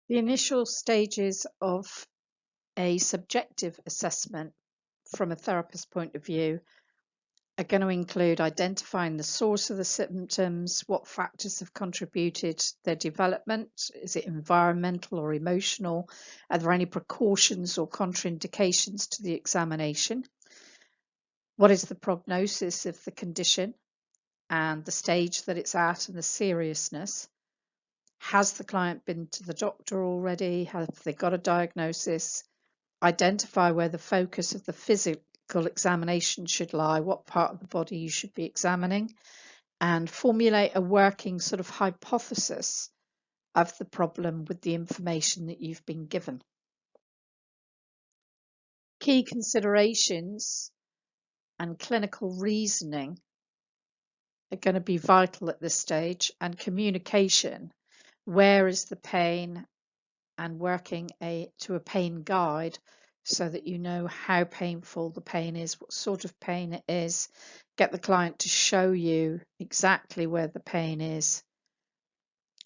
The initial stages of a subjective assessment from a therapist's point of view are going to include identifying the source of the symptoms, what factors have contributed to their development, is it environmental or emotional, are there any precautions or contraindications to the examination, what is the prognosis of the condition and the stage that it's at and the seriousness. Has the client been to the doctor already? Have they got a diagnosis? Identify where the focus of the physical examination should lie, what part of the body you should be examining, and formulate a working sort of hypothesis of the problem with the information that you've been given. Key considerations and clinical reasoning are going to be vital at this stage, and communication. Where is the pain, and working to a pain guide so that you know how painful the pain is, what sort of pain it is. Get the client to show you exactly where the pain is,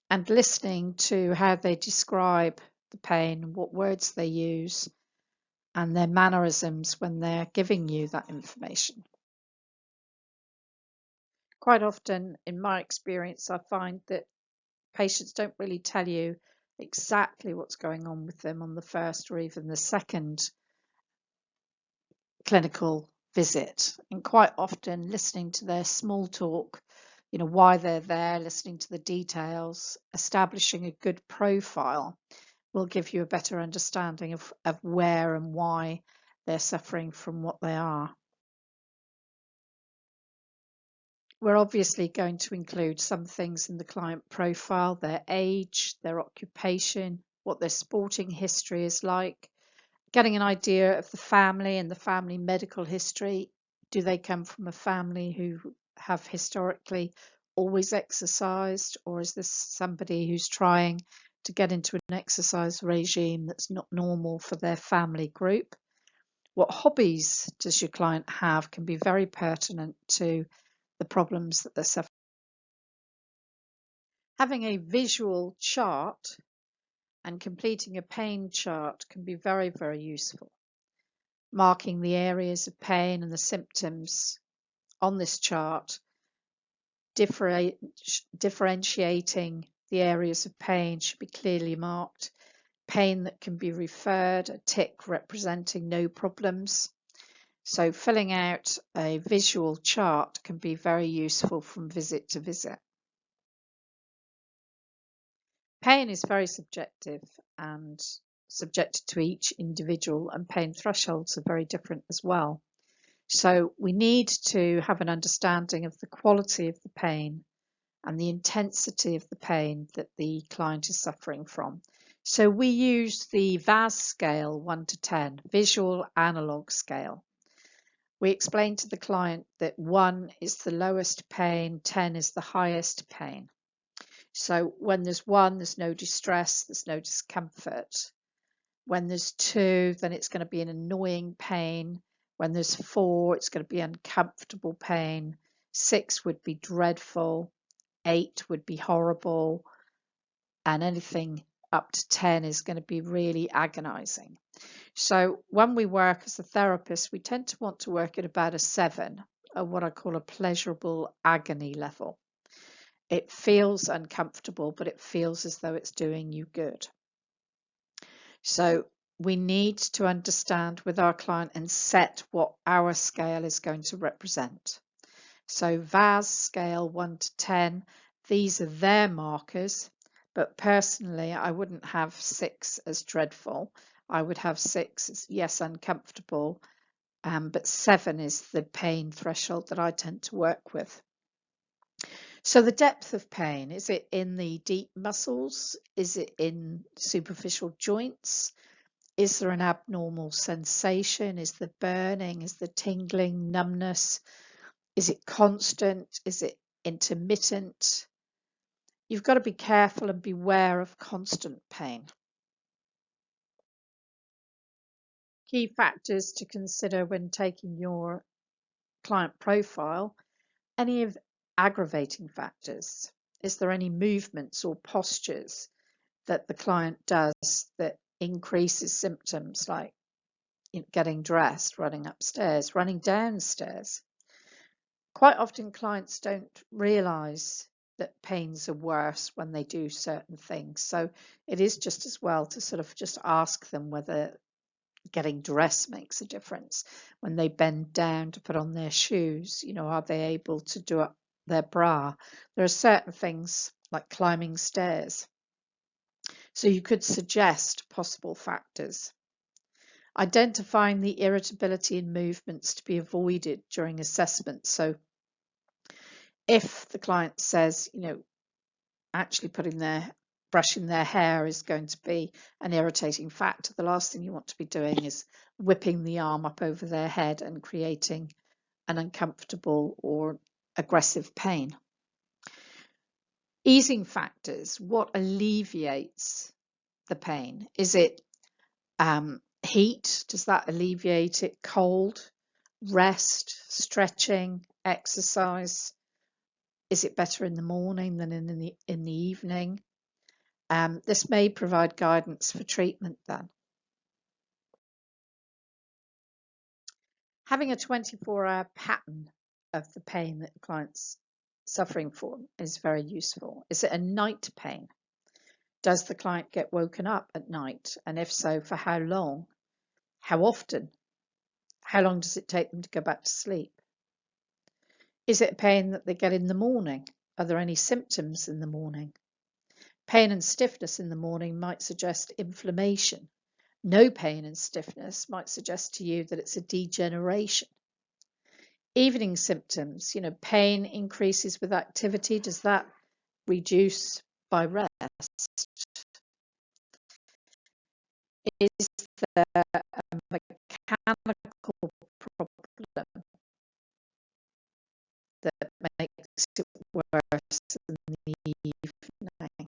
and listening to how they describe the pain, what words they use, and their mannerisms when they're giving you that information. Quite often, in my experience, I find that patients don't really tell you exactly what's going on with them on the first or even the second clinical visit, and quite often listening to their small talk, why they're there, listening to the details, establishing a good profile will give you a better understanding of where and why they're suffering from what they are. We're obviously going to include some things in the client profile: their age, their occupation, what their sporting history is like, getting an idea of the family and the family medical history. Do they come from a family who have historically always exercised, or is this somebody who's trying to get into an exercise regime that's not normal for their family group? What hobbies does your client have can be very pertinent to the problems that they're suffering. Having a visual chart and completing a pain chart can be very, very useful. Marking the areas of pain and the symptoms on this chart, differentiating the areas of pain should be clearly marked. Pain that can be referred, a tick representing no problems. So filling out a visual chart can be very useful from visit to visit. Pain is very subjective and subjected to each individual, and pain thresholds are very different as well. So we need to have an understanding of the quality of the pain and the intensity of the pain that the client is suffering from. So we use the VAS scale 1 to 10, visual analog scale. We explain to the client that 1 is the lowest pain, 10 is the highest pain. So when there's 1, there's no distress, there's no discomfort. When there's 2, then it's going to be an annoying pain. When there's 4, it's going to be uncomfortable pain. 6 would be dreadful. 8 would be horrible. And anything up to 10 is going to be really agonizing. So when we work as a therapist, we tend to want to work at about a 7, or what I call a pleasurable agony level. It feels uncomfortable, but it feels as though it's doing you good. So we need to understand with our client and set what our scale is going to represent. So VAS scale 1 to 10, these are their markers, but personally I wouldn't have 6 as dreadful. I would have 6 as, yes, uncomfortable, but 7 is the pain threshold that I tend to work with. So the depth of pain, is it in the deep muscles? Is it in superficial joints? Is there an abnormal sensation? Is there burning? Is there tingling, numbness? Is it constant? Is it intermittent? You've got to be careful and beware of constant pain. Key factors to consider when taking your client profile: any of aggravating factors. Is there any movements or postures that the client does that increases symptoms like getting dressed, running upstairs, running downstairs. Quite often clients don't realise that pains are worse when they do certain things. So it is just as well to sort of just ask them whether getting dressed makes a difference. When they bend down to put on their shoes, are they able to do up their bra? There are certain things like climbing stairs. So you could suggest possible factors. Identifying the irritability in movements to be avoided during assessment. So if the client says, actually brushing their hair is going to be an irritating factor, the last thing you want to be doing is whipping the arm up over their head and creating an uncomfortable or aggressive pain. Easing factors, what alleviates the pain? Is it heat? Does that alleviate it? Cold? Rest? Stretching? Exercise? Is it better in the morning than in the evening? This may provide guidance for treatment then. Having a 24-hour pattern of the pain that the client's suffering from is very useful. Is it a night pain? Does the client get woken up at night? And if so, for how long? How often? How long does it take them to go back to sleep? Is it a pain that they get in the morning? Are there any symptoms in the morning? Pain and stiffness in the morning might suggest inflammation. No pain and stiffness might suggest to you that it's a degeneration. Evening symptoms, pain increases with activity. Does that reduce by rest? Is there a mechanical problem that makes it worse in the evening?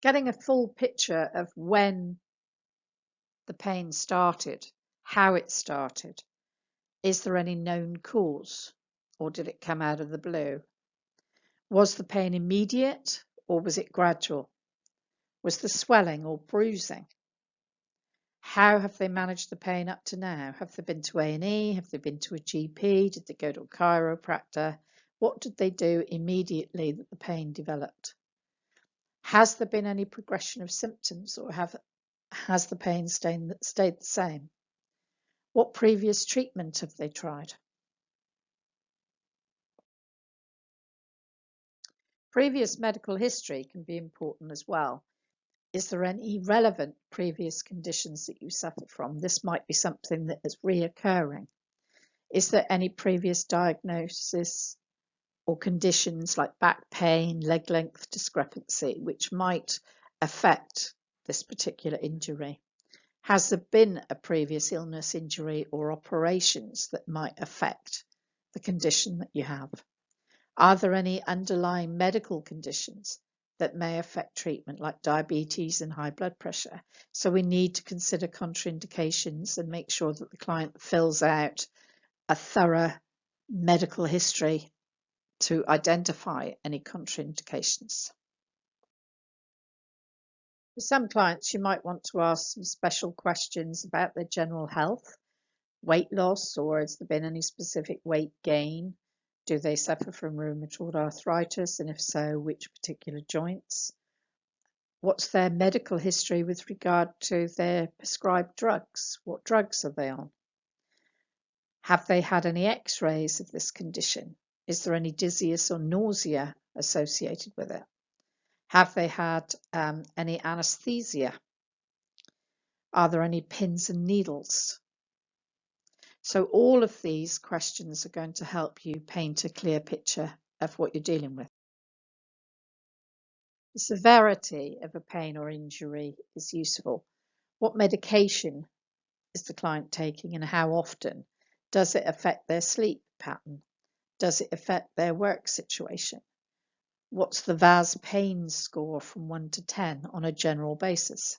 Getting a full picture of when the pain started, how it started. Is there any known cause, or did it come out of the blue? Was the pain immediate, or was it gradual? Was the swelling or bruising? How have they managed the pain up to now? Have they been to A&E? Have they been to a GP? Did they go to a chiropractor? What did they do immediately that the pain developed? Has there been any progression of symptoms, or has the pain stayed the same? What previous treatment have they tried? Previous medical history can be important as well. Is there any relevant previous conditions that you suffer from? This might be something that is reoccurring. Is there any previous diagnosis or conditions like back pain, leg length discrepancy, which might affect this particular injury? Has there been a previous illness, injury, or operations that might affect the condition that you have? Are there any underlying medical conditions that may affect treatment, like diabetes and high blood pressure? So we need to consider contraindications and make sure that the client fills out a thorough medical history to identify any contraindications. For some clients, you might want to ask some special questions about their general health, weight loss, or has there been any specific weight gain? Do they suffer from rheumatoid arthritis? And if so, which particular joints? What's their medical history with regard to their prescribed drugs? What drugs are they on? Have they had any x-rays of this condition? Is there any dizziness or nausea associated with it? Have they had any anesthesia? Are there any pins and needles? So all of these questions are going to help you paint a clear picture of what you're dealing with. The severity of a pain or injury is useful. What medication is the client taking and how often? Does it affect their sleep pattern? Does it affect their work situation? What's the VAS pain score from 1 to 10 on a general basis?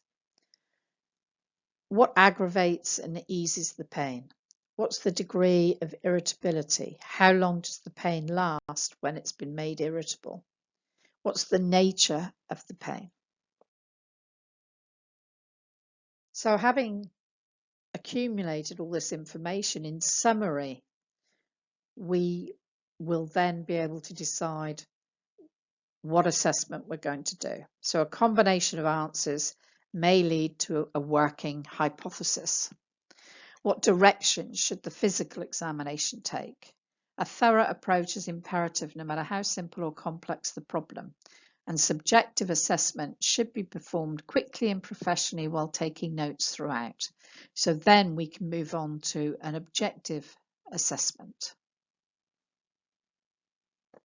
What aggravates and eases the pain? What's the degree of irritability? How long does the pain last when it's been made irritable? What's the nature of the pain? So having accumulated all this information, in summary, we will then be able to decide what assessment we're going to do. So a combination of answers may lead to a working hypothesis. What direction should the physical examination take? A thorough approach is imperative no matter how simple or complex the problem, and subjective assessment should be performed quickly and professionally while taking notes throughout. So then we can move on to an objective assessment.